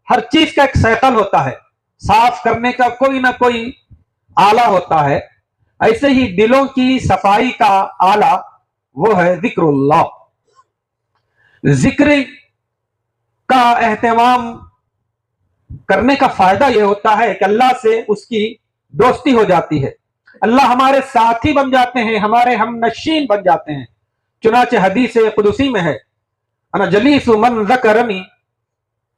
हर चीज का एक साइकिल होता है, साफ करने का कोई ना कोई आला होता है। ऐसे ही दिलों की सफाई का आला वो है जिक्रुल्लाह। जिक्र का एहतमाम करने का फायदा यह होता है कि अल्लाह से उसकी दोस्ती हो जाती है, अल्लाह हमारे साथी बन जाते हैं, हमारे हम नशीन बन जाते हैं। चुनाचे हदीस कुदसी में है, अना जलीसु मन ज़करनी,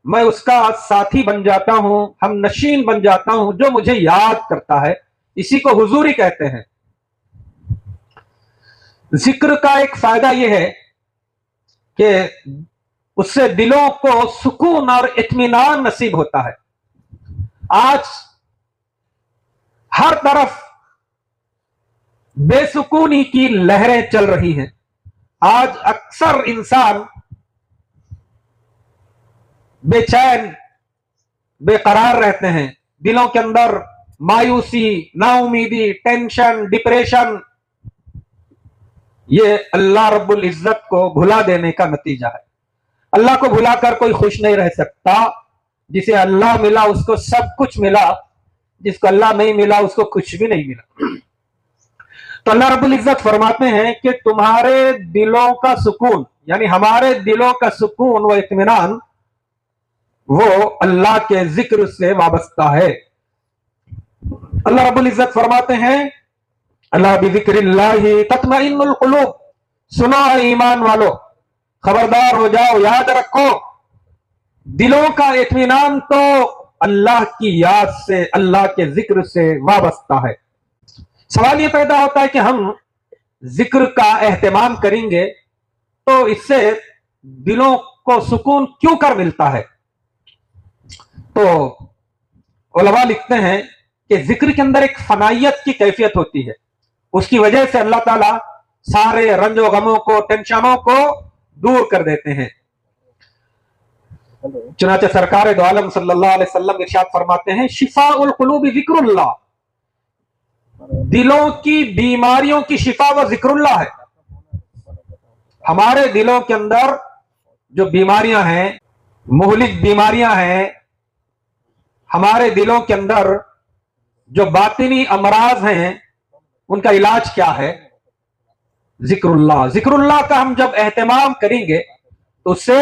मैं उसका साथी बन जाता हूं, हम नशीन बन जाता हूं जो मुझे याद करता है। इसी को हुजूरी कहते हैं। जिक्र का एक फायदा यह है कि उससे दिलों को सुकून और इत्मीनान नसीब होता है। आज हर तरफ बेसुकूनी की लहरें चल रही हैं। आज अक्सर इंसान बेचैन बेकरार रहते हैं, दिलों के अंदर मायूसी, नाउमीदी, टेंशन, डिप्रेशन, ये अल्लाह रब्बुल इज्जत को भुला देने का नतीजा है। अल्लाह को भुलाकर कोई खुश नहीं रह सकता। जिसे अल्लाह मिला उसको सब कुछ मिला, जिसको अल्लाह नहीं मिला उसको कुछ भी नहीं मिला। तो अल्लाह रब्बुल इज्जत फरमाते हैं कि तुम्हारे दिलों का सुकून, यानी हमारे दिलों का सुकून व इत्मीनान वो अल्लाह के जिक्र से वाबस्ता है। अल्लाह रब्बुल इज्जत फरमाते हैं, अल्लाह बिज़िक्रिल्लाहि तत्मइन्नुल कुलूब, सुनो ईमान वालो, खबरदार हो जाओ, याद रखो, दिलों का इत्मीनान तो अल्लाह की याद से, अल्लाह के जिक्र से वाबस्ता है। सवाल यह पैदा होता है कि हम जिक्र का एहतमाम करेंगे तो इससे दिलों को सुकून क्यों कर मिलता है? तो उलमा लिखते हैं कि जिक्र के अंदर एक फनाइयत की कैफियत होती है। उसकी वजह से अल्लाह ताला सारे रंजो गमों को, टेंशनों को दूर कर देते हैं। चुनाचे सरकार दो आलम सल्लल्लाहु अलैहि वसल्लम इरशाद फरमाते हैं, शिफाउल कुलूबि जिक्रुल्लाह, दिलों की बीमारियों की शिफा व जिक्रुल्लाह है। हमारे दिलों के अंदर जो बीमारियां हैं, मुहलिक बीमारियां हैं, हमारे दिलों के अंदर जो बातिनी अमराज हैं, उनका इलाज क्या है? जिक्रुल्लाह। जिक्रुल्लाह का हम जब एहतमाम करेंगे तो उससे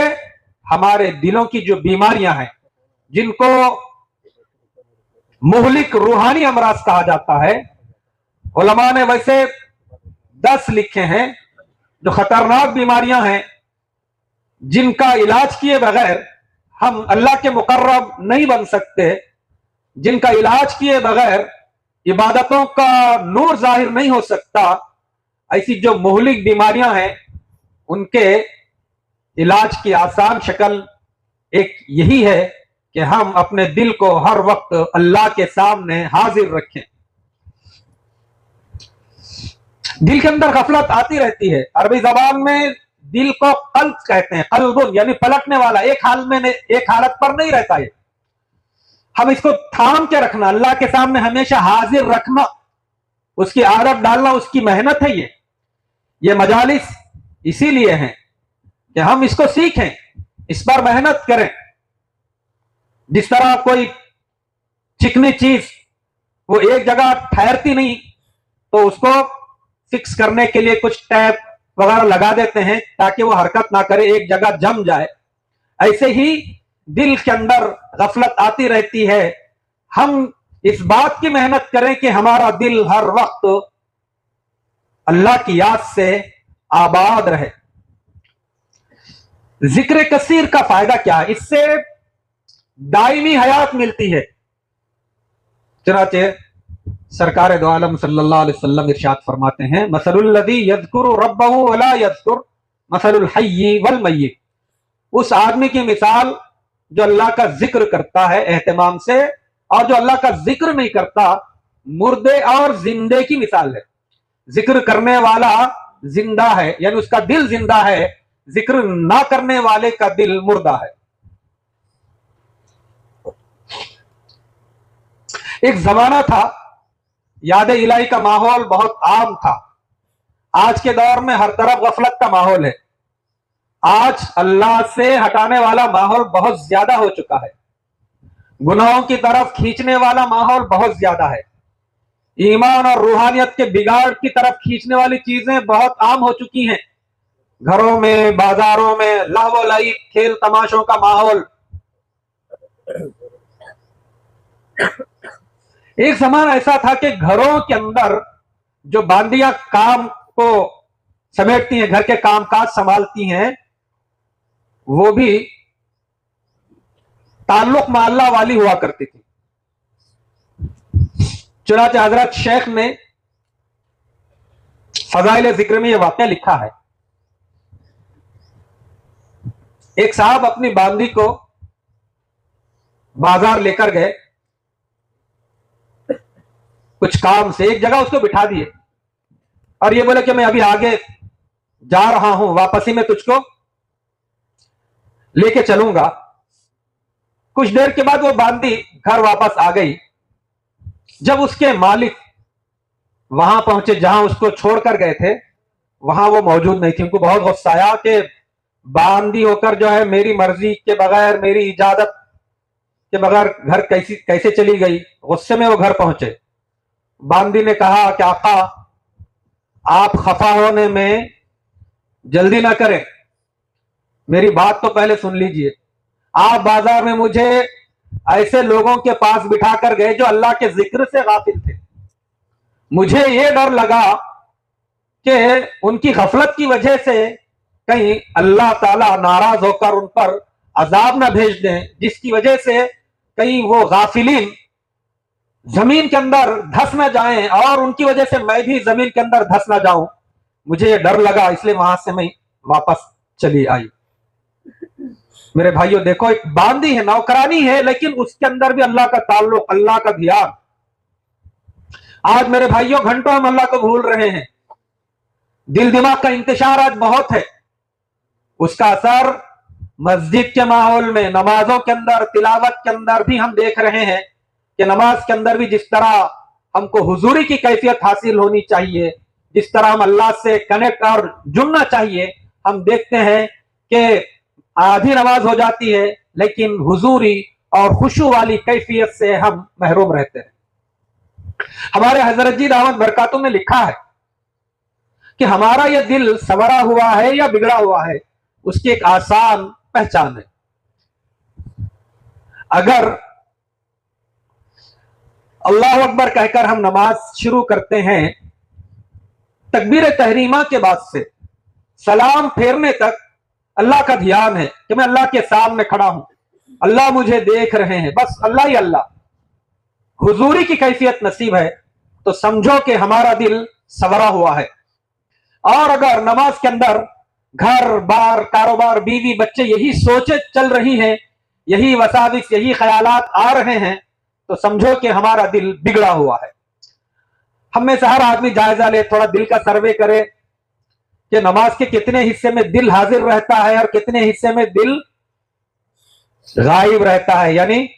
हमारे दिलों की जो बीमारियां हैं, जिनको मुहलिक रूहानी अमराज कहा जाता है, उलमा ने वैसे 10 लिखे हैं जो खतरनाक बीमारियां हैं, जिनका इलाज किए बगैर हम अल्लाह के मुकर्रब नहीं बन सकते, जिनका इलाज किए बगैर इबादतों का नूर जाहिर नहीं हो सकता। ऐसी जो मुहलिक बीमारियां हैं, उनके इलाज की आसान शक्ल एक यही है कि हम अपने दिल को हर वक्त अल्लाह के सामने हाजिर रखें। दिल के अंदर गफलत आती रहती है। अरबी जबान में दिल को कल्ब कहते हैं, कल्बुन यानी पलटने वाला, एक हालत पर नहीं रहता है। हम इसको थाम के रखना, अल्लाह के सामने हमेशा हाजिर रखना, उसकी आदत डालना, उसकी मेहनत है ये मजालिस इसीलिए हैं कि हम इसको सीखें, इस पर मेहनत करें। जिस तरह कोई चिकनी चीज वो एक जगह ठहरती नहीं, तो उसको फिक्स करने के लिए कुछ टैप वगैरह लगा देते हैं ताकि वो हरकत ना करे, एक जगह जम जाए। ऐसे ही दिल के अंदर गफलत आती रहती है। हम इस बात की मेहनत करें कि हमारा दिल हर वक्त अल्लाह की याद से आबाद रहे। जिक्र कसीर का फायदा क्या है? इससे दायमी हयात मिलती है। चनाचे सरकार दो आलम सल्लल्लाहु अलैहि वसल्लम इरशाद फरमाते हैं, मसलुल लज़ी यज़कुरु रब्बहु वला यज़कुर मसलुल हय्यि वल मय्यित। उस आदमी की मिसाल जो अल्लाह का जिक्र करता है एहतमाम से, और जो अल्लाह का जिक्र नहीं करता, मुर्दे और जिंदे की मिसाल है। जिक्र करने वाला जिंदा है, यानी उसका दिल जिंदा है, जिक्र ना करने वाले का दिल मुर्दा है। एक जमाना था, याद इलाही का माहौल बहुत आम था। आज के दौर में हर तरफ गफलत का माहौल है। आज अल्लाह से हटाने वाला माहौल बहुत ज्यादा हो चुका है। गुनाहों की तरफ खींचने वाला माहौल बहुत ज्यादा है। ईमान और रूहानियत के बिगाड़ की तरफ खींचने वाली चीजें बहुत आम हो चुकी हैं। घरों में, बाजारों में लहव लईब, खेल तमाशों का माहौल। एक समय ऐसा था कि घरों के अंदर जो बांदियां काम को समेटती हैं, घर के कामकाज संभालती हैं, वो भी ताल्लुक मोहल्ला वाली हुआ करती थी। चुनांचे हजरत शेख ने फजाइल जिक्र में यह वाक़या लिखा है। एक साहब अपनी बांदी को बाजार लेकर गए, कुछ काम से एक जगह उसको बिठा दिए और ये बोले कि मैं अभी आगे जा रहा हूं, वापसी में तुझको लेके चलूंगा। कुछ देर के बाद वो बांदी घर वापस आ गई। जब उसके मालिक वहां पहुंचे जहां उसको छोड़कर गए थे, वहां वो मौजूद नहीं थी। उनको बहुत गुस्सा आया कि बांदी होकर जो है मेरी मर्जी के बगैर, मेरी इजाजत के बगैर घर कैसे चली गई। गुस्से में वो घर पहुंचे। बांदी ने कहा कि आका, आप खफा होने में जल्दी ना करें, मेरी बात तो पहले सुन लीजिए। आप बाजार में मुझे ऐसे लोगों के पास बिठा कर गए जो अल्लाह के जिक्र से गाफिल थे। मुझे ये डर लगा कि उनकी गफलत की वजह से कहीं अल्लाह ताला नाराज होकर उन पर अजाब ना भेज दें, जिसकी वजह से कहीं वो गाफिलीन जमीन के अंदर धंस ना जाएं और उनकी वजह से मैं भी जमीन के अंदर धंस ना जाऊं। मुझे ये डर लगा, इसलिए वहां से मैं वापस चली आई। मेरे भाइयों देखो, एक बांदी है, नौकरानी है, लेकिन उसके अंदर भी अल्लाह का ताल्लुक, अल्लाह का ध्यान। आज मेरे भाइयों घंटों हम अल्लाह को भूल रहे हैं। दिल दिमाग का इंतशार आज बहुत है, उसका असर मस्जिद के माहौल में, नमाजों के अंदर, तिलावत के अंदर भी हम देख रहे हैं कि नमाज के अंदर भी जिस तरह हमको हुजूरी की कैफियत हासिल होनी चाहिए, जिस तरह हम अल्लाह से कनेक्ट और जुड़ना चाहिए, हम देखते हैं कि आधी नमाज हो जाती है लेकिन हुजूरी और खुशू वाली कैफियत से हम महरूम रहते हैं। हमारे हजरत जी दावत बरकातों में लिखा है कि हमारा यह दिल संवरा हुआ है या बिगड़ा हुआ है, उसकी एक आसान पहचान है। अगर अल्लाह अकबर कहकर हम नमाज शुरू करते हैं, तकबीर तहरीमा के बाद से सलाम फेरने तक अल्लाह का ध्यान है कि मैं अल्लाह के सामने खड़ा हूं, अल्लाह मुझे देख रहे हैं, बस अल्लाह ही अल्लाह, हुजूरी की कैफियत नसीब है, तो समझो कि हमारा दिल संवरा हुआ है। और अगर नमाज के अंदर घर बार, कारोबार, बीवी, बच्चे, यही सोचे चल रही हैं, यही वसाविस, यही ख्यालात आ रहे हैं, तो समझो कि हमारा दिल बिगड़ा हुआ है। हम में से हर आदमी जायजा ले, थोड़ा दिल का सर्वे करे कि नमाज के कितने हिस्से में दिल हाजिर रहता है और कितने हिस्से में दिल गायब रहता है, यानी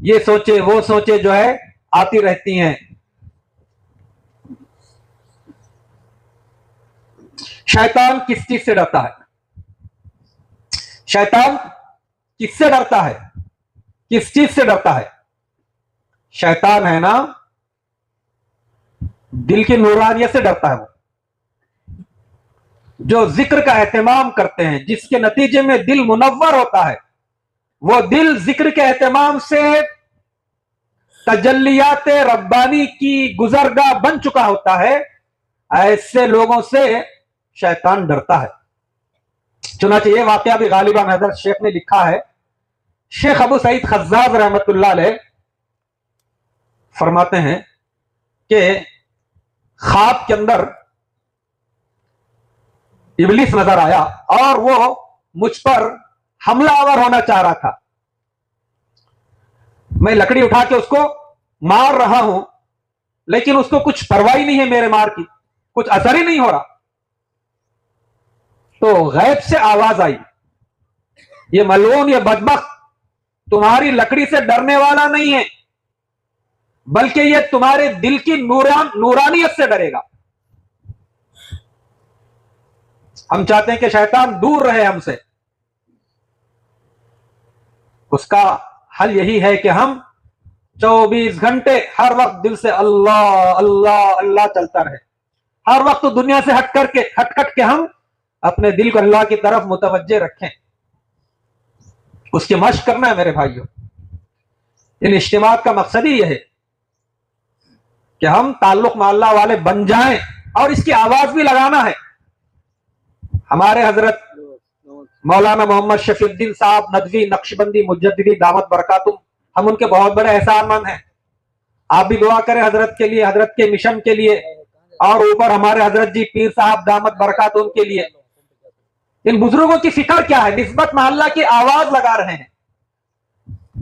ये सोचे वो सोचे जो है आती रहती हैं। शैतान किस चीज से डरता है? शैतान किससे डरता है? किस चीज से डरता है? शैतान है ना, दिल की नूरानियत से डरता है। वो जो जिक्र का एहतमाम करते हैं, जिसके नतीजे में दिल मुनव्वर होता है, वो दिल जिक्र के एहतमाम से तजल्लियात रब्बानी की गुजरगाह बन चुका होता है, ऐसे लोगों से शैतान डरता है। चुनांचे ये वाकया भी गालिबन हजरत शेख ने लिखा है। शेख अबू सईद खज्जाज रहमतुल्लाह अलैह फरमाते हैं कि ख्वाब के अंदर इब्लिस नजर आया और वो मुझ पर हमलावर होना चाह रहा था। मैं लकड़ी उठा के उसको मार रहा हूं, लेकिन उसको कुछ परवाह नहीं है मेरे मार की, कुछ असर ही नहीं हो रहा। तो गैब से आवाज आई, ये मलून, ये बदबख्त तुम्हारी लकड़ी से डरने वाला नहीं है, बल्कि ये तुम्हारे दिल की नूरानियत से डरेगा। हम चाहते हैं कि शैतान दूर रहे हमसे, उसका حل یہی ہے کہ ہم 24 گھنٹے ہر وقت دل سے اللہ اللہ اللہ چلتا رہے. ہر وقت دنیا سے ہٹ کٹ کے ہم اپنے دل کو اللہ کی طرف متوجہ رکھیں. اس کی مشق کرنا ہے میرے بھائیوں. ان اجتماعات کا مقصد ہی یہ ہے کہ ہم تعلق مع اللہ والے بن جائیں, اور اس کی آواز بھی لگانا ہے. ہمارے حضرت مولانا محمد شفیع الدین صاحب ندوی نقشبندی مجددی دعوت برکاتہم, ہم ان کے بہت بڑے احسان مند ہیں. آپ بھی دعا کریں حضرت کے لیے, حضرت کے مشن کے لیے, اور اوپر ہمارے حضرت جی پیر صاحب دعوت برکاتہم کے لیے. ان بزرگوں کی فکر کیا ہے؟ نسبت مع اللہ کی آواز لگا رہے ہیں.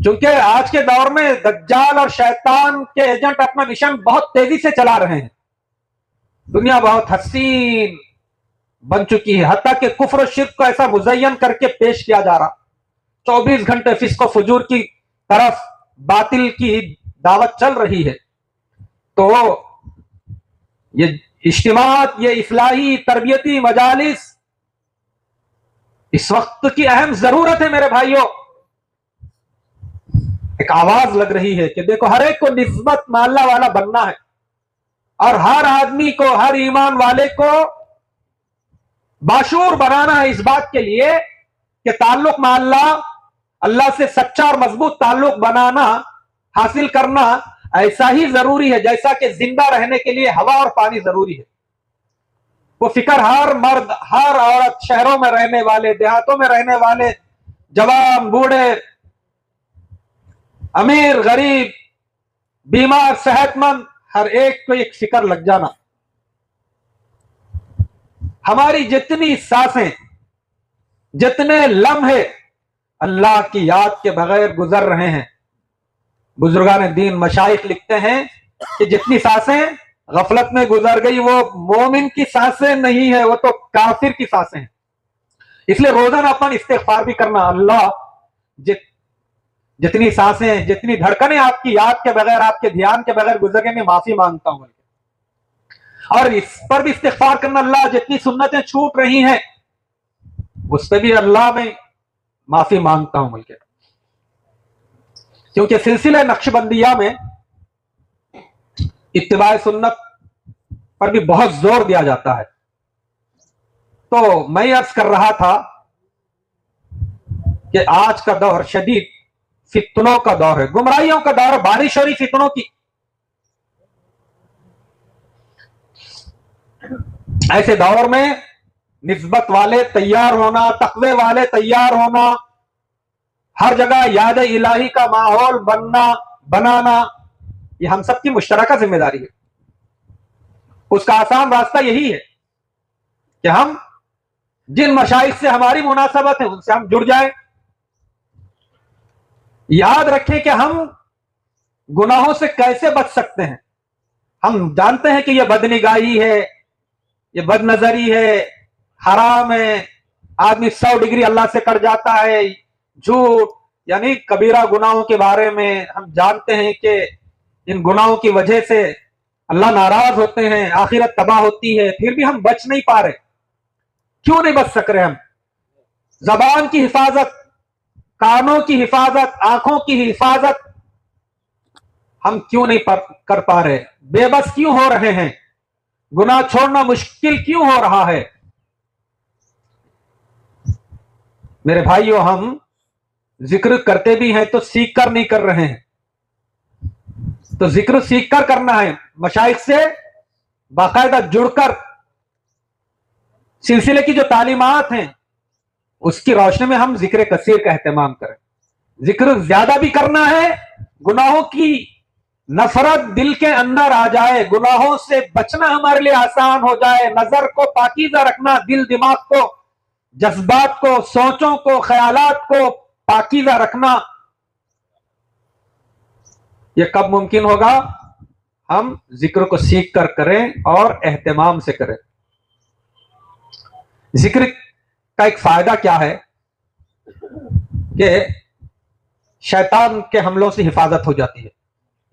چونکہ آج کے دور میں دجال اور شیطان کے ایجنٹ اپنا مشن بہت تیزی سے چلا رہے ہیں. دنیا بہت حسین بن چکی ہے, حتیٰ کہ کفر و شرک کو ایسا مزین کر کے پیش کیا جا رہا. 24 گھنٹے فسق و فجور کی طرف باطل کی دعوت چل رہی ہے. تو یہ اجتماعات, یہ اصلاحی تربیتی مجالس اس وقت کی اہم ضرورت ہے میرے بھائیوں. ایک آواز لگ رہی ہے کہ دیکھو ہر ایک کو نسبت مع اللہ والا بننا ہے, اور ہر آدمی کو, ہر ایمان والے کو باشعور بنانا ہے اس بات کے لیے کہ تعلق مع اللہ, اللہ سے سچا اور مضبوط تعلق بنانا, حاصل کرنا ایسا ہی ضروری ہے جیسا کہ زندہ رہنے کے لیے ہوا اور پانی ضروری ہے. وہ فکر ہر مرد, ہر عورت, شہروں میں رہنے والے, دیہاتوں میں رہنے والے, جوان, بوڑھے, امیر, غریب, بیمار, صحت مند, ہر ایک کو ایک فکر لگ جانا. ہماری جتنی سانسیں, جتنے لمحے اللہ کی یاد کے بغیر گزر رہے ہیں, بزرگان دین مشائخ لکھتے ہیں کہ جتنی سانسیں غفلت میں گزر گئی وہ مومن کی سانسیں نہیں ہے, وہ تو کافر کی سانسیں ہیں. اس لیے روزانہ اپن استغفار بھی کرنا, اللہ جتنی سانسیں, جتنی دھڑکنیں آپ کی یاد کے بغیر, آپ کے دھیان کے بغیر گزر گئے, میں معافی مانگتا ہوں. اور اس پر بھی استغفار کرنا, اللہ جتنی سنتیں چھوٹ رہی ہیں اس پہ بھی اللہ میں معافی مانگتا ہوں. بلکہ کیونکہ سلسلہ نقشبندیہ میں اتباع سنت پر بھی بہت زور دیا جاتا ہے. تو میں عرض کر رہا تھا کہ آج کا دور شدید فتنوں کا دور ہے, گمراہیوں کا دور ہے, بارش ہو رہی فتنوں کی. ایسے دور میں نسبت والے تیار ہونا, تقوی والے تیار ہونا, ہر جگہ یاد الہی کا ماحول بنانا, یہ ہم سب کی مشترکہ ذمہ داری ہے. اس کا آسان راستہ یہی ہے کہ ہم جن مشائخ سے ہماری مناسبت ہے ان سے ہم جڑ جائیں. یاد رکھیں کہ ہم گناہوں سے کیسے بچ سکتے ہیں. ہم جانتے ہیں کہ یہ بدنگاہی ہے, یہ بد نظری ہے, حرام ہے, آدمی 100 ڈگری اللہ سے کٹ جاتا ہے, جھوٹ یعنی کبیرہ گناہوں کے بارے میں ہم جانتے ہیں کہ ان گناہوں کی وجہ سے اللہ ناراض ہوتے ہیں, آخرت تباہ ہوتی ہے. پھر بھی ہم بچ نہیں پا رہے. کیوں نہیں بچ سک رہے؟ ہم زبان کی حفاظت, کانوں کی حفاظت, آنکھوں کی حفاظت ہم کیوں نہیں کر پا رہے؟ بے بس کیوں ہو رہے ہیں؟ گناہ چھوڑنا مشکل کیوں ہو رہا ہے؟ میرے بھائیو, ہم ذکر کرتے بھی ہیں تو سیکھ کر نہیں کر رہے ہیں. تو ذکر سیکھ کر کرنا ہے, مشائخ سے باقاعدہ جڑ کر سلسلے کی جو تعلیمات ہیں اس کی روشنی میں ہم ذکر کثیر کا اہتمام کریں. ذکر زیادہ بھی کرنا ہے, گناہوں کی نفرت دل کے اندر آ جائے, گناہوں سے بچنا ہمارے لیے آسان ہو جائے, نظر کو پاکیزہ رکھنا, دل دماغ کو, جذبات کو, سوچوں کو, خیالات کو پاکیزہ رکھنا, یہ کب ممکن ہوگا؟ ہم ذکر کو سیکھ کر کریں اور اہتمام سے کریں. ذکر کا ایک فائدہ کیا ہے کہ شیطان کے حملوں سے حفاظت ہو جاتی ہے.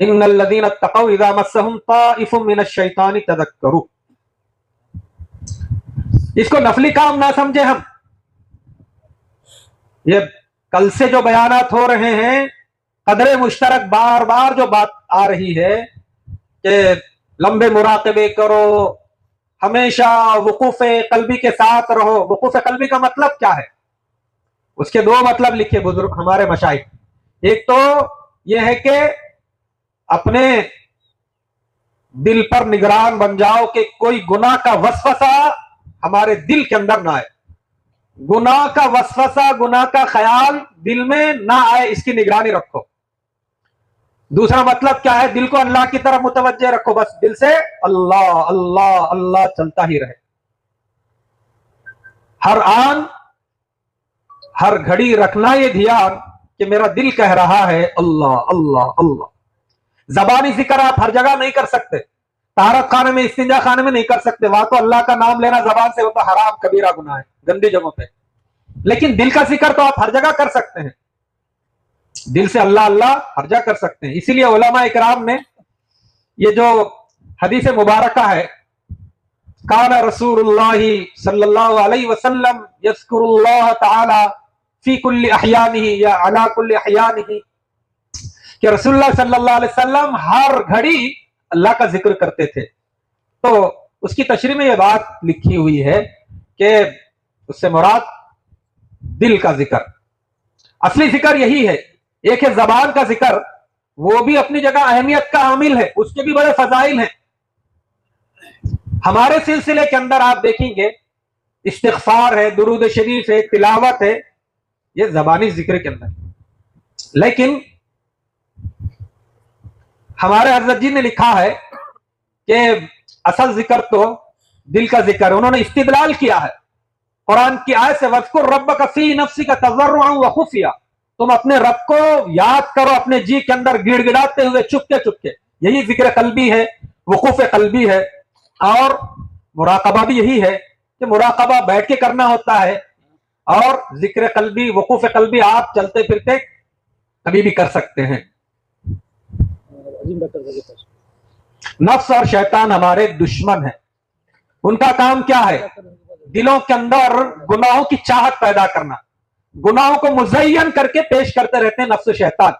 ان الذین اتقوا اذا مسهم طائف من الشیطان تذکروا. اس کو نفلی کام نہ سمجھے ہم. یہ کل سے جو بیانات ہو رہے ہیں कदर मुश्तरक बार बार जो बात आ रही है कि लंबे मुराकबे करो, हमेशा वकूफ कल्बी के साथ रहो। वकूफ कल्बी का मतलब क्या है? उसके दो मतलब लिखे बुजुर्ग हमारे मशाइख। एक तो यह है कि अपने दिल पर निगरान बन जाओ कि कोई गुनाह का वसवसा हमारे दिल के अंदर ना आए, गुनाह का वसवसा, गुनाह का ख्याल दिल में ना आए, इसकी निगरानी रखो। दूसरा मतलब क्या है? दिल को अल्लाह की तरफ मुतवज्जे रखो, बस दिल से अल्लाह अल्लाह अल्लाह चलता ही रहे। हर आन हर घड़ी रखना ये ध्यान कि मेरा दिल कह रहा है अल्लाह अल्लाह अल्लाह। जबानी जिक्र आप हर जगह नहीं कर सकते, तारक खाने में, इस्तिंजा खाने में नहीं कर सकते, वहां तो अल्लाह का नाम लेना जबान से वो तो हराम कबीरा गुनाह है, गंदी जगहों पे। लेकिन दिल का जिक्र तो आप हर जगह कर सकते हैं, दिल से अल्लाह अल्लाह हर जगह कर सकते हैं। इसीलिए उलमा इकराम ने ये जो हदीस मुबारका है, काना रसूलुल्लाही सल्लल्लाहु अलैहि वसल्लम यज़कुरुल्लाह तआला फी कुल्ली अहयानिही या अला कुल्ली अहयानिही, कि रसूलुल्लाह सल्लल्लाहु अलैहि वसल्लम हर घड़ी अल्लाह का जिक्र करते थे। तो उसकी तशरीह में यह बात लिखी हुई है कि उससे मुराद दिल का जिक्र, असली जिक्र यही है। एक है जबान का जिक्र, वो भी अपनी जगह अहमियत का हामिल है, उसके भी बड़े फजाइल हैं। हमारे सिलसिले के अंदर आप देखेंगे इस्तिग़फ़ार है, दुरूद शरीफ है, तिलावत है, ये जबानी जिक्र के अंदर। लेकिन हमारे हजरत जी ने लिखा है कि असल जिक्र तो दिल का जिक्र है। उन्होंने इस्तिदलाल किया है कुरान की आयत से, वज़कुर रब्बका फ़ी नफ़्सिका तज़र्रुअन व खुफ़िया, तुम अपने रब को याद करो अपने जी के अंदर गिड़गिड़ाते हुए, चुपके चुपके। यही जिक्र कल्बी है, वक़ूफ़ कल्बी है। और मुराक़बा भी यही है कि मुराक़बा बैठ के करना होता है, और जिक्र कल्बी, वक़ूफ़ कल्बी आप चलते फिरते कभी भी कर सकते हैं। नफ्स और शैतान हमारे दुश्मन हैं। उनका काम क्या है? दिलों के अंदर गुनाहों की चाहत पैदा करना, गुनाहों को मुज़य्यन करके पेश करते रहते हैं नफ्स शैतान।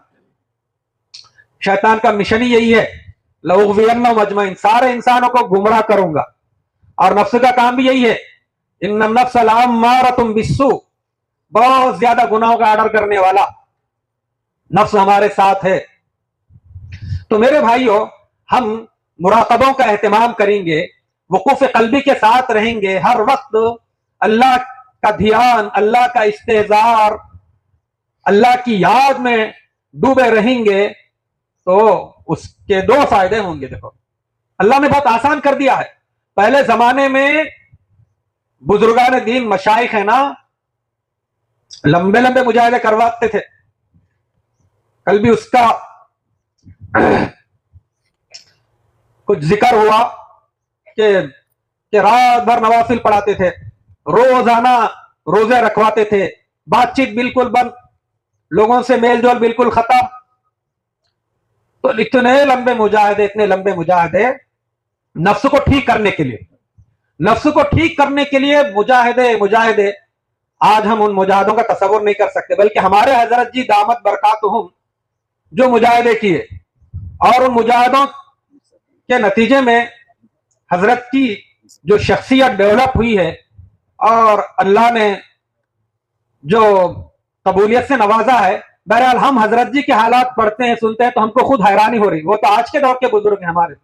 शैतान का मिशन ही यही है, लउग़वियन्नहुम अजमईन, सारे इंसानों को गुमराह करूंगा। और नफ्स का काम भी यही है, इन्न नफ्स लअम्मारतुम बिस्सू, बहुत ज्यादा गुनाहों का ऑर्डर करने वाला नफ्स हमारे साथ है। तो मेरे भाइयों, हम मुराक़बों का एहतमाम करेंगे, वक़ूफ़ क़ल्बी के साथ रहेंगे, हर वक्त अल्लाह का ध्यान, अल्लाह का इस्तेज़ार, अल्लाह की याद में डूबे रहेंगे, तो उसके दो फायदे होंगे। देखो, अल्लाह ने बहुत आसान कर दिया है। पहले जमाने में बुजुर्गान दीन, मशाइख है ना, लंबे लंबे मुजाहिदे करवाते थे। कल भी उसका कुछ जिक्र हुआ कि रात भर नवाफिल पढ़ाते थे, रोजाना रोजे रखवाते थे, बातचीत बिल्कुल बंद, लोगों से मेल जोल बिल्कुल खत्म। तो इतने लंबे मुजाहिदे नफ्स को ठीक करने के लिए, नफ्स को ठीक करने के लिए मुजाहिदे। आज हम उन मुजाहिदों का तसव्वुर नहीं कर सकते, बल्कि हमारे हजरत जी दामत बरकातुहुम जो मुजाहिदे किए, और उन मुजाहिदों के नतीजे में हजरत की जो शख्सियत डेवलप हुई है, और अल्लाह ने जो कबूलियत से नवाजा है। बहरहाल हम हजरत जी के हालात पढ़ते हैं, सुनते हैं, तो हमको खुद हैरानी हो रही। वो तो आज के दौर के बुजुर्ग हैं हमारे,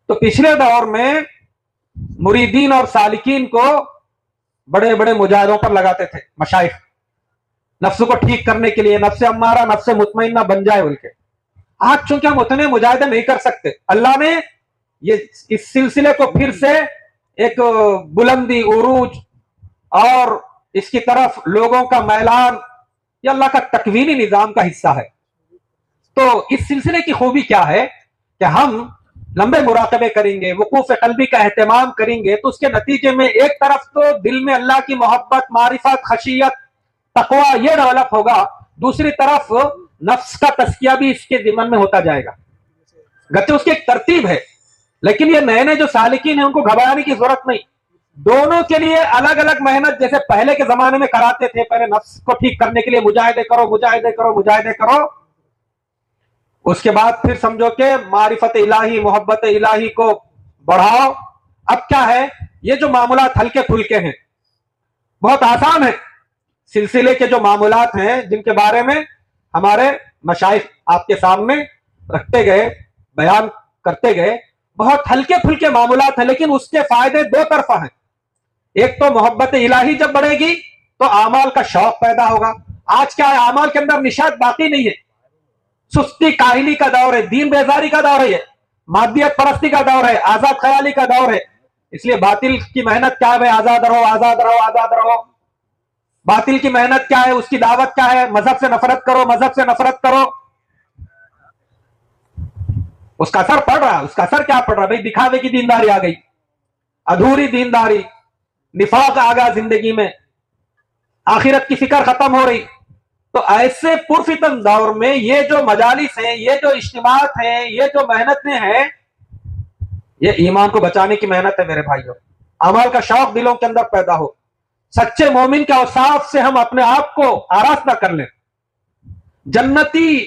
तो पिछले दौर में मुरीदीन और सालिकीन को बड़े बड़े मुजाहिदों पर लगाते थे मशाइख, नफ्स को ठीक करने के लिए, नफ्स अम्मारा नफ्स मुतमइन्ना बन जाए बोल के। आज चूंकि हम उतने मुजाहिदे नहीं कर सकते, अल्लाह ने ये इस सिलसिले को फिर से एक बुलंदी, उरूज और इसकी तरफ लोगों का मैलान, ये अल्लाह का तकवीनी निजाम का हिस्सा है। तो इस सिलसिले की खूबी क्या है कि हम लंबे मुराकबे करेंगे, वक़ूफ़ क़ल्बी का एहतमाम करेंगे, तो उसके नतीजे में एक तरफ तो दिल में अल्लाह की मोहब्बत, मारिफत, खशियत, तक़वा ये डेवलप होगा, दूसरी तरफ नफ्स का तस्किया भी इसके ज़िम्मन में होता जाएगा। गति उसकी एक तरतीब है, लेकिन ये नए नए जो सालिकीन हैं उनको घबराने की जरूरत नहीं। दोनों के लिए अलग अलग मेहनत, जैसे पहले के जमाने में कराते थे, पहले नफ्स को ठीक करने के लिए मुजाहिदे करो, मुजाहिदे करो, मुजाहिदे करो, اس کے بعد پھر سمجھو کہ معرفت الہی، محبت الہی کو بڑھاؤ. اب کیا ہے، یہ جو معاملات ہلکے پھلکے ہیں، بہت آسان ہے. سلسلے کے جو معاملات ہیں جن کے بارے میں ہمارے مشائخ آپ کے سامنے رکھتے گئے، بیان کرتے گئے، بہت ہلکے پھلکے معاملات ہیں، لیکن اس کے فائدے دو طرفہ ہیں. ایک تو محبت الہی جب بڑھے گی تو اعمال کا شوق پیدا ہوگا. آج کیا ہے، اعمال کے اندر نشاط باقی نہیں ہے. سستی کاہلی کا دور ہے، دین بیزاری کا دور ہے، مادیت پرستی کا دور ہے، آزاد خیالی کا دور ہے. اس لیے باطل کی محنت کیا ہے بھائی، آزاد رہو آزاد رہو آزاد رہو. باطل کی محنت کیا ہے، اس کی دعوت کیا ہے، مذہب سے نفرت کرو مذہب سے نفرت کرو. اس کا اثر پڑ رہا ہے. اس کا اثر کیا پڑ رہا ہے بھائی، دکھاوے کی دینداری آ گئی، ادھوری دینداری، نفاق آ گیا زندگی میں، آخرت کی فکر ختم ہو رہی. تو ایسے پرفتن دور میں یہ جو مجالس ہیں، یہ جو اجتماعات ہیں، یہ جو محنتیں ہیں، یہ ایمان کو بچانے کی محنت ہے میرے بھائیوں. اعمال کا شوق دلوں کے اندر پیدا ہو، سچے مومن کے اوصاف سے ہم اپنے آپ کو آراستہ کر لیں. جنتی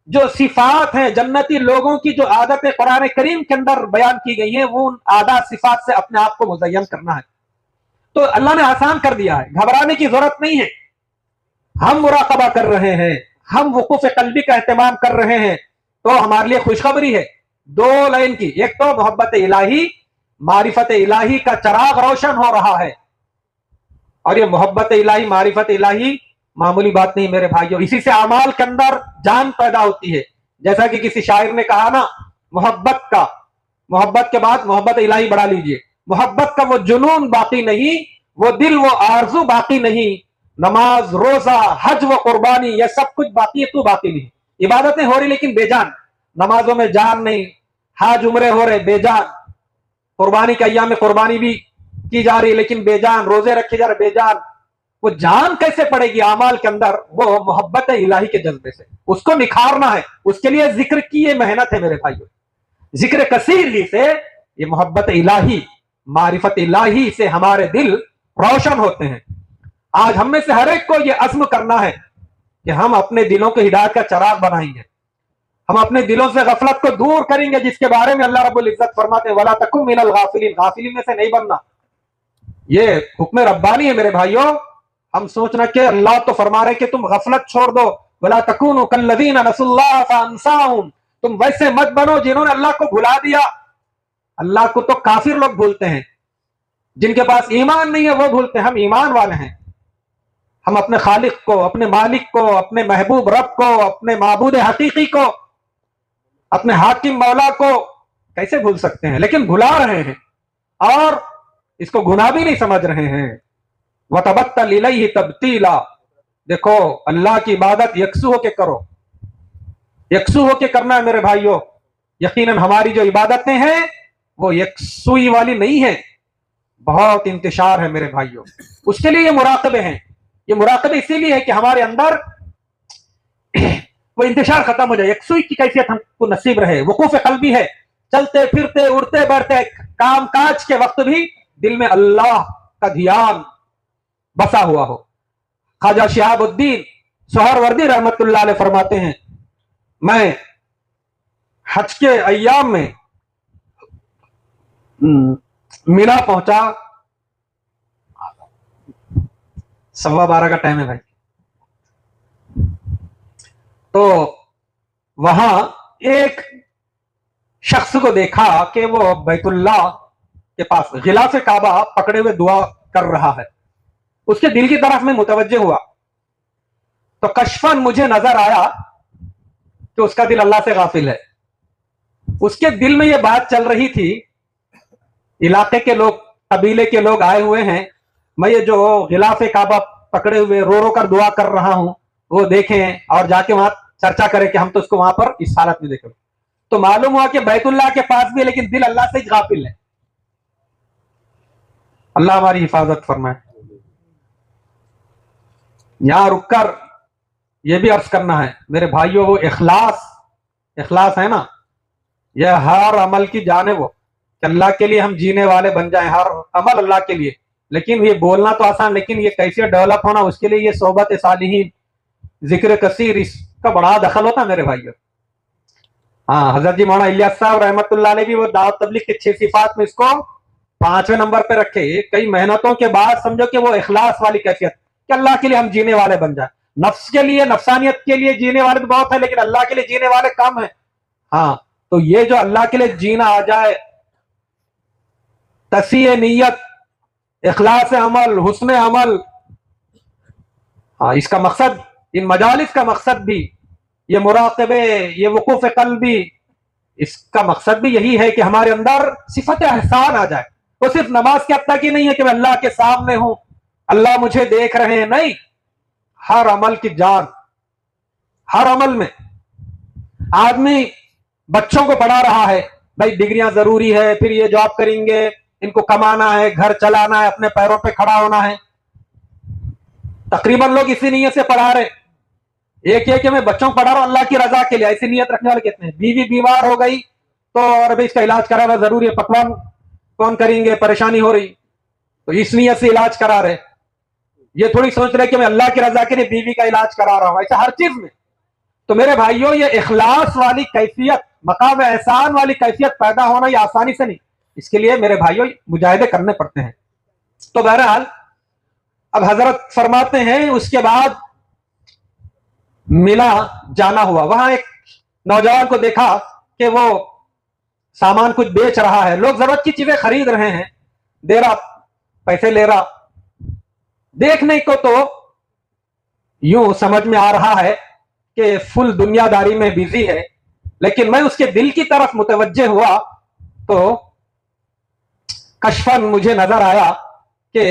جو صفات ہیں، جنتی لوگوں کی جو عادتیں قرآن کریم کے اندر بیان کی گئی ہیں، وہ ان عادات صفات سے اپنے آپ کو مزین کرنا ہے. تو اللہ نے آسان کر دیا ہے، گھبرانے کی ضرورت نہیں ہے. ہم مراقبہ کر رہے ہیں، ہم وقوف قلبی کا اہتمام کر رہے ہیں، تو ہمارے لیے خوشخبری ہے دو لائن کی. ایک تو محبت الہی، معرفت الہی کا چراغ روشن ہو رہا ہے. اور یہ محبت الہی، معرفت الہی معمولی بات نہیں میرے بھائیوں. اسی سے اعمال کے اندر جان پیدا ہوتی ہے. جیسا کہ کسی شاعر نے کہا نا، محبت کے بعد محبت الہی بڑھا لیجئے. محبت کا وہ جنون باقی نہیں، وہ دل وہ آرزو باقی نہیں. نماز، روزہ، حج و قربانی، یہ سب کچھ باقی ہے، تو باقی نہیں. عبادتیں ہو رہی لیکن بے جان، نمازوں میں جان نہیں، حج عمرے ہو رہے بے جان، قربانی کے ایام میں قربانی بھی کی جا رہی لیکن بے جان، روزے رکھے جا رہے بے جان. وہ جان کیسے پڑے گی اعمال کے اندر؟ وہ محبت الہی کے جذبے سے. اس کو نکھارنا ہے، اس کے لیے ذکر کی یہ محنت ہے میرے بھائیوں. ذکر کثیر ہی سے یہ محبت الہی، معرفت الہی سے ہمارے دل روشن ہوتے ہیں. آج ہم میں سے ہر ایک کو یہ عزم کرنا ہے کہ ہم اپنے دلوں کو ہدایت کا چراغ بنائیں گے. ہم اپنے دلوں سے غفلت کو دور کریں گے، جس کے بارے میں اللہ رب العزت فرماتے ہیں وَلَا تَكُن مِنَ الْغَافِلِينَ، غافلین میں سے نہیں بننا. یہ حکم ربانی ہے میرے بھائیوں. ہم سوچنا کہ اللہ تو فرما رہے کہ تم غفلت چھوڑ دو، وَلَا تَكُونُوا كَالَّذِينَ نَسُوا اللَّهَ فَأَنسَاهُمْ، تم ویسے مت بنو جنہوں نے اللہ کو بھلا دیا. اللہ کو تو کافر لوگ بھولتے ہیں، جن کے پاس ایمان نہیں ہے وہ بھولتے ہیں. ہم ایمان والے ہیں. ہم اپنے خالق کو، اپنے مالک کو، اپنے محبوب رب کو، اپنے معبود حقیقی کو، اپنے حاکم مولا کو کیسے بھول سکتے ہیں؟ لیکن بھلا رہے ہیں اور اس کو گناہ بھی نہیں سمجھ رہے ہیں. وَتَبَتَّلْ إِلَيْهِ تَبْتِيلًا، دیکھو اللہ کی عبادت یکسو ہو کے کرو، یکسو ہو کے کرنا ہے میرے بھائیوں. یقیناً ہماری جو عبادتیں ہیں وہ یکسوئی والی نہیں ہیں، بہت انتشار ہے میرے بھائیوں. اس کے لیے یہ مراقبے ہیں. یہ مراقبے اسی لیے ہے کہ ہمارے اندر وہ انتشار ختم ہو جائے، یکسوئی کی کیفیت ہم کو نصیب رہے. وقوف قلبی ہے، چلتے پھرتے اڑتے بیٹھتے کام کاج کے وقت بھی دل میں اللہ کا دھیان بسا ہوا ہو. خواجہ شہاب الدین سہروردی رحمت اللہ علیہ فرماتے ہیں، میں حج کے ایام میں مینا پہنچا، 12:15 کا ٹائم ہے بھائی. تو وہاں ایک شخص کو دیکھا کہ وہ بیت اللہ کے پاس غلاف کعبہ پکڑے ہوئے دعا کر رہا ہے. اس کے دل کی طرف میں متوجہ ہوا تو کشفاً مجھے نظر آیا کہ اس کا دل اللہ سے غافل ہے. اس کے دل میں یہ بات چل رہی تھی، علاقے کے لوگ، قبیلے کے لوگ آئے ہوئے ہیں، میں یہ جو غلاف کعبہ پکڑے ہوئے رو رو کر دعا کر رہا ہوں وہ دیکھیں اور جا کے وہاں چرچا کریں کہ ہم تو اس کو وہاں پر اس حالت میں دیکھیں. تو معلوم ہوا کہ بیت اللہ کے پاس بھی لیکن دل اللہ سے غافل ہے. اللہ ہماری حفاظت فرمائے. یہاں رک کر یہ بھی عرض کرنا ہے میرے بھائیوں، وہ اخلاص ہے نا، یہ ہر عمل کی جان ہے، وہ کہ اللہ کے لیے ہم جینے والے بن جائیں، ہر عمل اللہ کے لیے. لیکن یہ بولنا تو آسان، لیکن یہ کیسے ڈیولپ ہونا، اس کے لیے یہ صحبت صالحین، ذکر کثیر، اس کا بڑا دخل ہوتا ہے میرے بھائیوں. हाँ, हजरत जी मौलाना इलियास साहब रहमतुल्लाह ने भी वो दावत तबलीग के 6 सिफात में इसको 5वें नंबर पे रखे। कई मेहनतों के बाद समझो कि वो इखलास वाली कैफियत कि अल्लाह के लिए हम जीने वाले बन जाए। नफ्स के लिए, नफसानियत के लिए जीने वाले तो बहुत है, लेकिन अल्लाह के लिए जीने वाले कम है। हाँ, तो ये जो अल्लाह के लिए जीना आ जाए, तसीह नीयत, इखलास अमल, हुस्न अमल, हाँ, इसका मकसद, इन मजालिस का मकसद भी, ये मुराक़बे, ये वक़ूफ़ क़ल्बी, इसका मकसद भी यही है कि हमारे अंदर सिफत एहसान आ जाए। वो सिर्फ नमाज के हद तक ही नहीं है कि मैं अल्लाह के सामने हूं, अल्लाह मुझे देख रहे हैं, नहीं, हर अमल की जान, हर अमल में। आदमी बच्चों को पढ़ा रहा है, भाई डिग्रियां जरूरी है, फिर ये जॉब करेंगे, इनको कमाना है, घर चलाना है, अपने पैरों पे खड़ा होना है। तकरीबन लोग इसी नीयत से पढ़ा रहे। एक ये कि मैं बच्चों को पढ़ा रहा हूं अल्लाह की रजा के लिए, ऐसी नीयत रखने वाले कितने। बीवी बीमार हो गई तो और भाई इसका इलाज कराना जरूरी है, पकवान कौन करेंगे, परेशानी हो रही, तो इस नीयत से इलाज करा रहे। ये थोड़ी सोच रहे कि मैं अल्लाह की रजा के लिए बीवी का इलाज करा रहा हूं, ऐसा हर चीज में। तो मेरे भाइयों, ये इखलास वाली कैफियत, मकाम एहसान वाली कैफियत पैदा होना ये आसानी से नहीं, इसके लिए मेरे भाइयों मुजाहिदे करने पड़ते हैं। तो बहरहाल अब हजरत फरमाते हैं, उसके बाद मिला जाना हुआ, वहां एक नौजवान को देखा कि वो सामान कुछ बेच रहा है, लोग जरूरत की चीजें खरीद रहे हैं, दे रहा, पैसे ले रहा। देखने को तो यूं समझ में आ रहा है कि फुल दुनियादारी में बिजी है, लेकिन मैं उसके दिल की तरफ मुतवज्जे हुआ तो कशफन मुझे नजर आया कि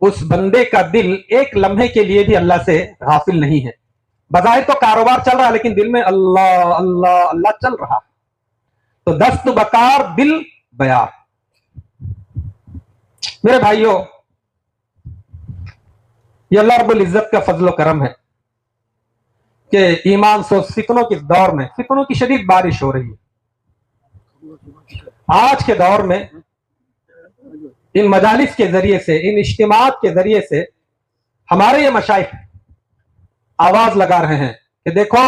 उस बंदे का दिल एक लम्हे के लिए भी अल्लाह से गाफिल नहीं है। बज़ाहिर तो कारोबार चल रहा है, लेकिन दिल में अल्लाह अल्लाह अल्लाह चल रहा। तो दस्त बकार दिल बयार। मेरे भाइयों, ये अल्लाह रब्बुल इज्जत का फजल करम है कि ईमान सो फितनों के दौर में, फितनों की शदीद बारिश हो रही है। आज के दौर में इन मजालिस के जरिए से, इन इज्तिमात के जरिए से हमारे ये मशाइख आवाज लगा रहे हैं कि देखो,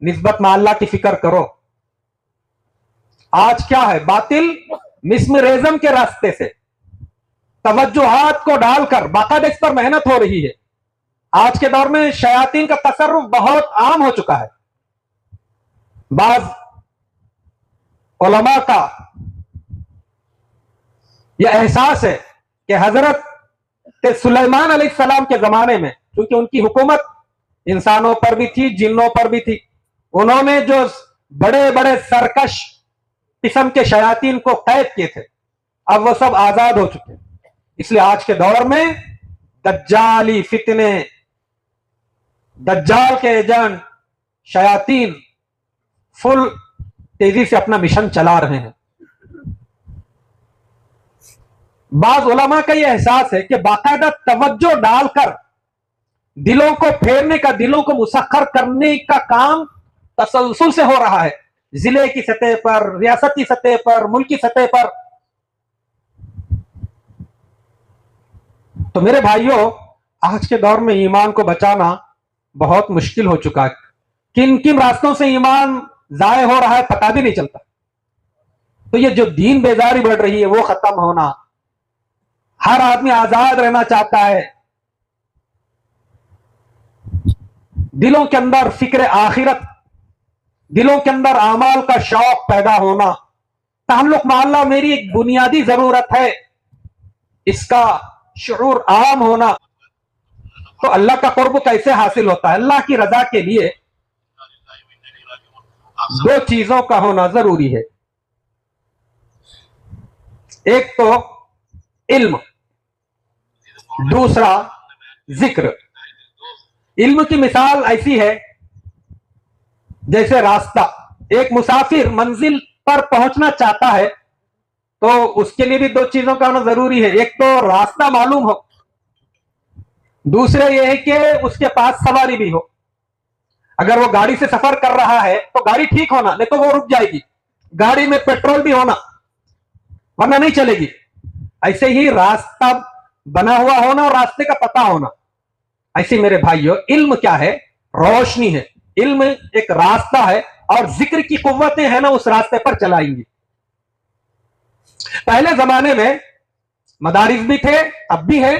निस्बत में अल्लाह की फिक्र करो। आज क्या है, बातिल मिस्मरेजम के रास्ते से तवज्जुहात को डालकर बाकायदा इस पर मेहनत हो रही है। आज के दौर में शयातीन का तसर्रुफ बहुत आम हो चुका है। बाज उलमा का यह एहसास है कि हजरत सुलेमान अलैहिस्सलाम के जमाने में, क्योंकि उनकी हुकूमत इंसानों पर भी थी, जिन्नों पर भी थी, उन्होंने जो बड़े बड़े सरकश किस्म के शयातीन को कैद किए थे, अब वो सब आजाद हो चुके हैं। इसलिए आज के दौर में दज्जाली फितने, दज्जाल के एजेंट शयातीन फुल तेजी से अपना मिशन चला रहे हैं। बाज उलमा का यह एहसास है कि बाकायदा तवज्जो डालकर दिलों को फेरने का, दिलों को मुसख्खर करने का काम तसलसल से हो रहा है, जिले की सतह पर, रियासती सतह पर, मुल्की सतह पर। तो मेरे भाइयों, आज के दौर में ईमान को बचाना बहुत मुश्किल हो चुका है। किन किन रास्तों से ईमान जाए हो रहा है पता भी नहीं चलता। तो ये जो दीन बेजारी बढ़ रही है वो खत्म होना, हर आदमी आजाद रहना चाहता है, दिलों के अंदर फिक्र आखिरत, दिलों के अंदर आमाल का शौक पैदा होना, ताल्लुक में अल्लाह मेरी एक बुनियादी जरूरत है, इसका शुऊर आम होना। तो अल्लाह का कुर्ब कैसे हासिल होता है? अल्लाह की रजा के लिए दो चीजों का होना जरूरी है। एक तो इल्म, दूसरा जिक्र। इल्म की मिसाल ऐसी है जैसे रास्ता। एक मुसाफिर मंजिल पर पहुंचना चाहता है तो उसके लिए भी दो चीजों का होना जरूरी है। एक तो रास्ता मालूम हो, दूसरे ये है कि उसके पास सवारी भी हो। अगर वो गाड़ी से सफर कर रहा है तो गाड़ी ठीक होना, नहीं तो वो रुक जाएगी। गाड़ी में पेट्रोल भी होना, वरना नहीं चलेगी। ऐसे ही रास्ता बना हुआ होना और रास्ते का पता होना। ऐसे मेरे भाइयों, इल्म क्या है? रोशनी है। علم ایک راستہ ہے اور ذکر کی قوتیں ہیں نا اس راستے پر چلائیں گی. پہلے زمانے میں مدارس بھی تھے، اب بھی ہیں.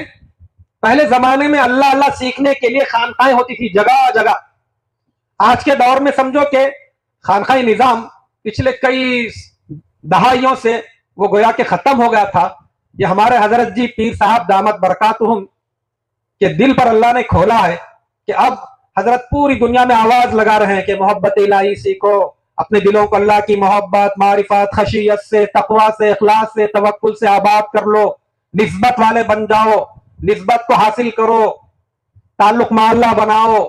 پہلے زمانے میں اللہ اللہ سیکھنے کے لیے خانقاہیں ہوتی تھی جگہ جگہ. آج کے دور میں سمجھو کہ خانقاہی نظام پچھلے کئی دہائیوں سے وہ گویا کہ ختم ہو گیا تھا. یہ ہمارے حضرت جی پیر صاحب دامت برکاتہم کے دل پر اللہ نے کھولا ہے کہ اب حضرت پوری دنیا میں آواز لگا رہے ہیں کہ محبت الہی سیکھو، اپنے دلوں کو اللہ کی محبت، معرفت، خشیت سے، تقوی سے، اخلاص سے، توکل سے آباد کر لو، نسبت والے بن جاؤ، نسبت کو حاصل کرو، تعلق مع اللہ بناؤ.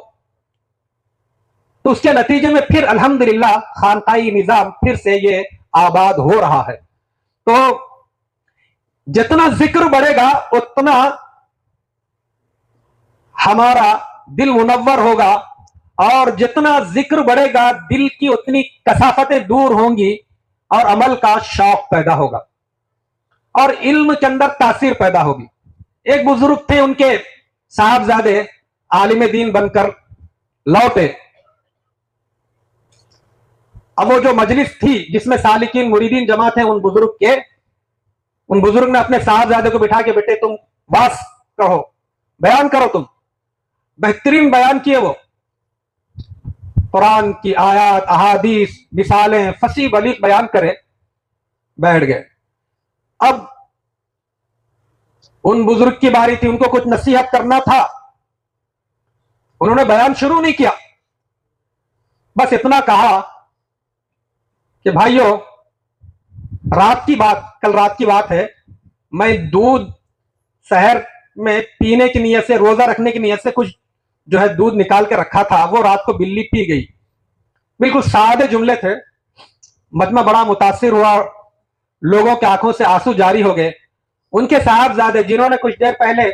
تو اس کے نتیجے میں پھر الحمدللہ خانقاہی نظام پھر سے یہ آباد ہو رہا ہے. تو جتنا ذکر بڑھے گا اتنا ہمارا دل منور ہوگا، اور جتنا ذکر بڑھے گا دل کی اتنی کثافتیں دور ہوں گی اور عمل کا شوق پیدا ہوگا اور علم کے اندر تاثیر پیدا ہوگی. ایک بزرگ تھے، ان کے صاحبزادے عالم دین بن کر لوٹے. اب وہ جو مجلس تھی جس میں سالکین مریدین جمع تھے ان بزرگ نے اپنے صاحبزادے کو بٹھا کے بیٹے تم باس کہو، بیان کرو. تم بہترین بیان کیے، وہ قرآن کی آیات، احادیث، مثالیں فصیح بلیغ بیان کرے. بیٹھ گئے. اب ان بزرگ کی باری تھی، ان کو کچھ نصیحت کرنا تھا. انہوں نے بیان شروع نہیں کیا، بس اتنا کہا کہ بھائیو کل رات کی بات ہے، میں دودھ سحر میں پینے کی نیت سے، روزہ رکھنے کی نیت سے کچھ جو ہے دودھ نکال کے رکھا تھا، وہ رات کو بلی پی گئی. بالکل سادے جملے تھے. مجمع بڑا متاثر ہوا، لوگوں کے آنکھوں سے آنسو جاری ہو گئے. ان کے صاحبزادے جنہوں نے کچھ دیر پہلے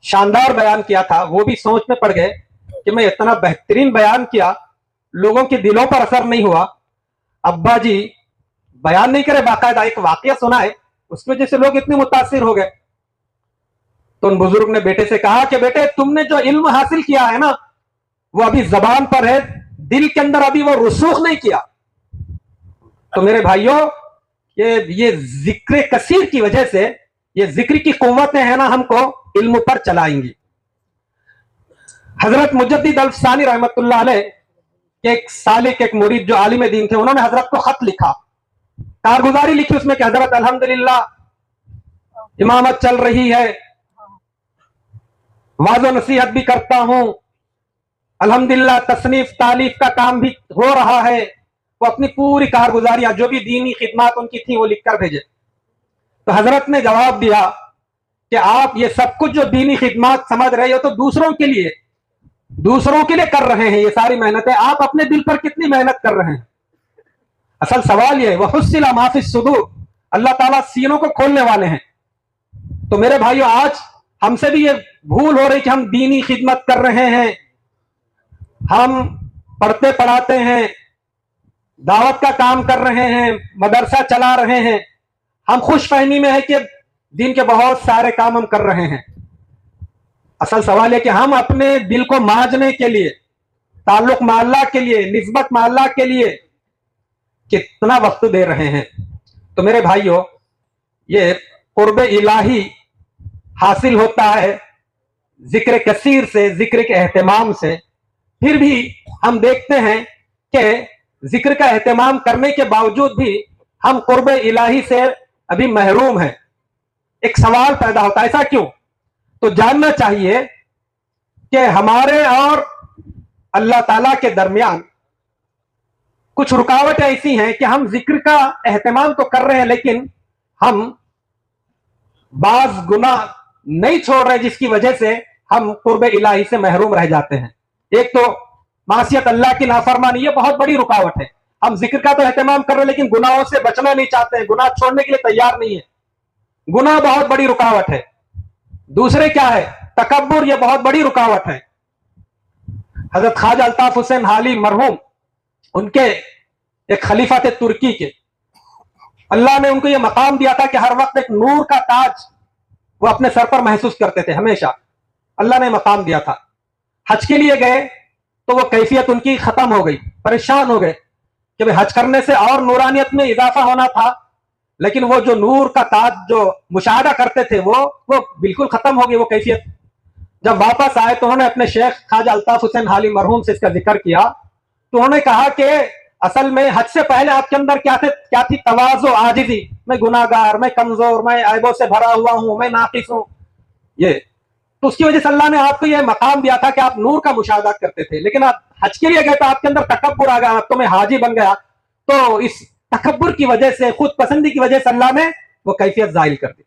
شاندار بیان کیا تھا وہ بھی سوچ میں پڑ گئے کہ میں اتنا بہترین بیان کیا، لوگوں کے دلوں پر اثر نہیں ہوا. ابا جی بیان نہیں کرے، باقاعدہ ایک واقعہ سنا ہے، اس کی وجہ سے لوگ اتنے متاثر ہو گئے. تو ان بزرگ نے بیٹے سے کہا کہ بیٹے تم نے جو علم حاصل کیا ہے نا وہ ابھی زبان پر ہے، دل کے اندر ابھی وہ رسوخ نہیں کیا. تو میرے بھائیوں یہ ذکر کثیر کی وجہ سے، یہ ذکر کی قوتیں ہیں نا ہم کو علم پر چلائیں گی. حضرت مجدد الفسانی رحمت اللہ علیہ ایک سالک، ایک مرید جو عالم دین تھے، انہوں نے حضرت کو خط لکھا، کارگزاری لکھی اس میں کہ حضرت الحمدللہ امامت چل رہی ہے، واضح نصیحت بھی کرتا ہوں، الحمدللہ تصنیف تالیف کا کام بھی ہو رہا ہے. وہ اپنی پوری کارگزاریاں جو بھی دینی خدمات ان کی تھیں وہ لکھ کر بھیجے. تو حضرت نے جواب دیا کہ آپ یہ سب کچھ جو دینی خدمات سمجھ رہے ہو تو دوسروں کے لیے کر رہے ہیں، یہ ساری محنتیں آپ اپنے دل پر کتنی محنت کر رہے ہیں؟ اصل سوال یہ وَحُصِّلَ مَا فِي الصُّدُورِ، اللہ تعالیٰ سینوں کو کھولنے والے ہیں. تو میرے بھائیو آج ہم سے بھی یہ بھول ہو رہی کہ ہم دینی خدمت کر رہے ہیں، ہم پڑھتے پڑھاتے ہیں، دعوت کا کام کر رہے ہیں، مدرسہ چلا رہے ہیں، ہم خوش فہمی میں ہے کہ دین کے بہت سارے کام ہم کر رہے ہیں. اصل سوال ہے کہ ہم اپنے دل کو مانجنے کے لیے، تعلق مع اللہ کے لیے، نسبت مع اللہ کے لیے کتنا وقت دے رہے ہیں. تو میرے بھائیو یہ قرب الہی حاصل ہوتا ہے ذکر کثیر سے، ذکر کے اہتمام سے. پھر بھی ہم دیکھتے ہیں کہ ذکر کا اہتمام کرنے کے باوجود بھی ہم قرب الہی سے ابھی محروم ہیں. ایک سوال پیدا ہوتا ہے ایسا کیوں؟ تو جاننا چاہیے کہ ہمارے اور اللہ تعالیٰ کے درمیان کچھ رکاوٹیں ایسی ہیں کہ ہم ذکر کا اہتمام تو کر رہے ہیں لیکن ہم بعض گناہ نہیں چھوڑ رہے جس کی وجہ سے ہم قرب الہی سے محروم رہ جاتے ہیں. ایک تو معصیت اللہ کی نافرمانی، یہ بہت بڑی رکاوٹ ہے. ہم ذکر کا تو اہتمام کر رہے ہیں لیکن گناہوں سے بچنا نہیں چاہتے ہیں، گناہ چھوڑنے کے لیے تیار نہیں ہے. گناہ بہت بڑی رکاوٹ ہے. دوسرے کیا ہے؟ تکبر، یہ بہت بڑی رکاوٹ ہے. حضرت خواجہ الطاف حسین حالی مرحوم، ان کے ایک خلیفہ تھے ترکی کے، اللہ نے ان کو یہ مقام دیا تھا کہ ہر وقت ایک نور کا تاج وہ اپنے سر پر محسوس کرتے تھے. ہمیشہ اللہ نے مقام دیا تھا. حج کے لیے گئے تو وہ کیفیت ان کی ختم ہو گئی, پریشان ہو گئے کہ حج کرنے سے اور نورانیت میں اضافہ ہونا تھا, لیکن وہ جو نور کا تاج جو مشاہدہ کرتے تھے وہ بالکل ختم ہو گئی وہ کیفیت. جب واپس آئے تو انہوں نے اپنے شیخ خواجہ الطاف حسین حالی مرحوم سے اس کا ذکر کیا, تو انہوں نے کہا کہ اصل میں حج سے پہلے آپ کے اندر کیا تھی؟ تواضع, عاجزی. میں گناہگار, میں کمزور, میں عیبوں سے بھرا ہوا ہوں, میں ناقص ہوں. یہ تو اس کی وجہ سے اللہ نے آپ کو یہ مقام دیا تھا کہ آپ نور کا مشاہدہ کرتے تھے, لیکن آپ حج کے لیے گئے تو آپ کے اندر تکبر آ گیا, اب تو میں حاجی بن گیا. تو اس تکبر کی وجہ سے, خود پسندی کی وجہ سے اللہ نے وہ کیفیت ظاہر کر دی.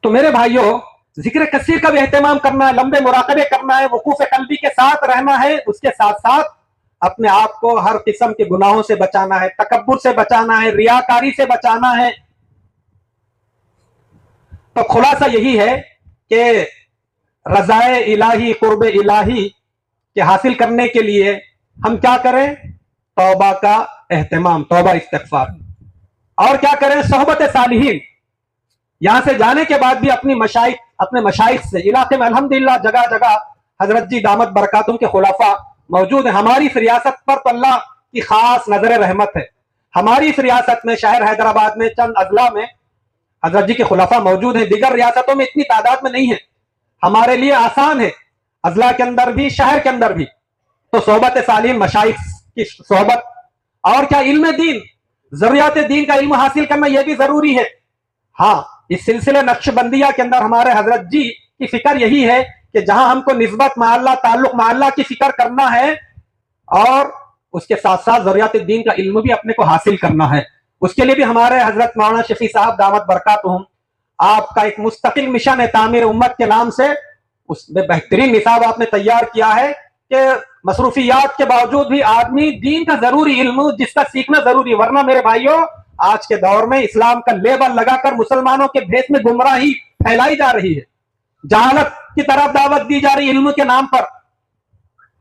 تو میرے بھائیوں, ذکر کثیر کا بھی اہتمام کرنا ہے, لمبے مراقبے کرنا ہے, وقوف قلبی کے ساتھ رہنا ہے, اس کے ساتھ ساتھ اپنے آپ کو ہر قسم کے گناہوں سے بچانا ہے, تکبر سے بچانا ہے, ریاکاری سے بچانا ہے. تو خلاصہ یہی ہے کہ رضائے الہی, قرب الہی کے حاصل کرنے کے لیے ہم کیا کریں؟ توبہ کا اہتمام, توبہ استغفار. اور کیا کریں؟ صحبت صالحین. یہاں سے جانے کے بعد بھی اپنے مشائخ سے, علاقے میں الحمدللہ جگہ جگہ حضرت جی دامت برکاتہم کے خلفاء موجود ہیں. ہماری اس ریاست پر تو اللہ کی خاص نظر رحمت ہے. ہماری اس ریاست میں, شہر حیدرآباد میں, چند اضلاع میں حضرت جی کے خلفاء موجود ہیں. دیگر ریاستوں میں اتنی تعداد میں نہیں ہے. ہمارے لیے آسان ہے, اضلاع کے اندر بھی, شہر کے اندر بھی. تو صحبت صالحین, مشائخ کی صحبت, اور کیا علم دین, ضروریات دین کا علم حاصل کرنا یہ بھی ضروری ہے. ہاں, اس سلسلے نقش بندیہ کے اندر ہمارے حضرت جی کی فکر یہی ہے کہ جہاں ہم کو نسبت مع اللہ, تعلق مع اللہ کی فکر کرنا ہے, اور اس کے ساتھ ساتھ ضروریات دین کا علم بھی اپنے کو حاصل کرنا ہے. اس کے لیے بھی ہمارے حضرت مولانا شفیع صاحب دامت برکاتہم, آپ کا ایک مستقل مشن ہے تعمیر امت کے نام سے. اس میں بہترین نصاب آپ نے تیار کیا ہے کہ مصروفیات کے باوجود بھی آدمی دین کا ضروری علم جس کا سیکھنا ضروری. ورنہ میرے بھائیوں, آج کے دور میں اسلام کا لیبل لگا کر مسلمانوں کے بھیس میں گمراہی پھیلائی جا رہی ہے, جہالت کی طرف دعوت دی جا رہی علم کے نام پر.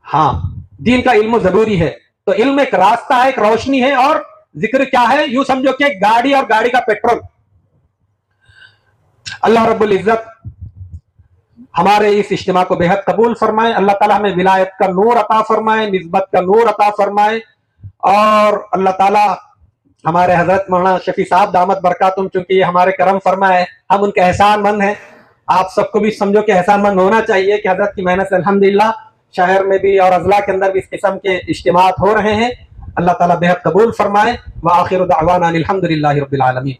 ہاں, دین کا علم ضروری ہے. تو علم ایک راستہ ہے, ایک روشنی ہے, اور ذکر کیا ہے؟ یوں سمجھو کہ گاڑی اور گاڑی کا پیٹرول. اللہ رب العزت ہمارے اس اجتماع کو بے حد قبول فرمائے. اللہ تعالیٰ ہمیں ولایت کا نور عطا فرمائے, نسبت کا نور عطا فرمائے. اور اللہ تعالیٰ ہمارے حضرت مولانا شفیع صاحب دامت برکاتہم, چونکہ یہ ہمارے کرم فرمائے, ہم ان کے احسان مند ہیں. آپ سب کو بھی سمجھو کہ احسان مند ہونا چاہیے کہ حضرت کی محنت سے الحمدللہ شہر میں بھی اور اضلاع کے اندر بھی اس قسم کے اجتماعات ہو رہے ہیں. اللہ تعالیٰ بے حد قبول فرمائے. وآخر دعوانا الحمدللہ رب العالمین.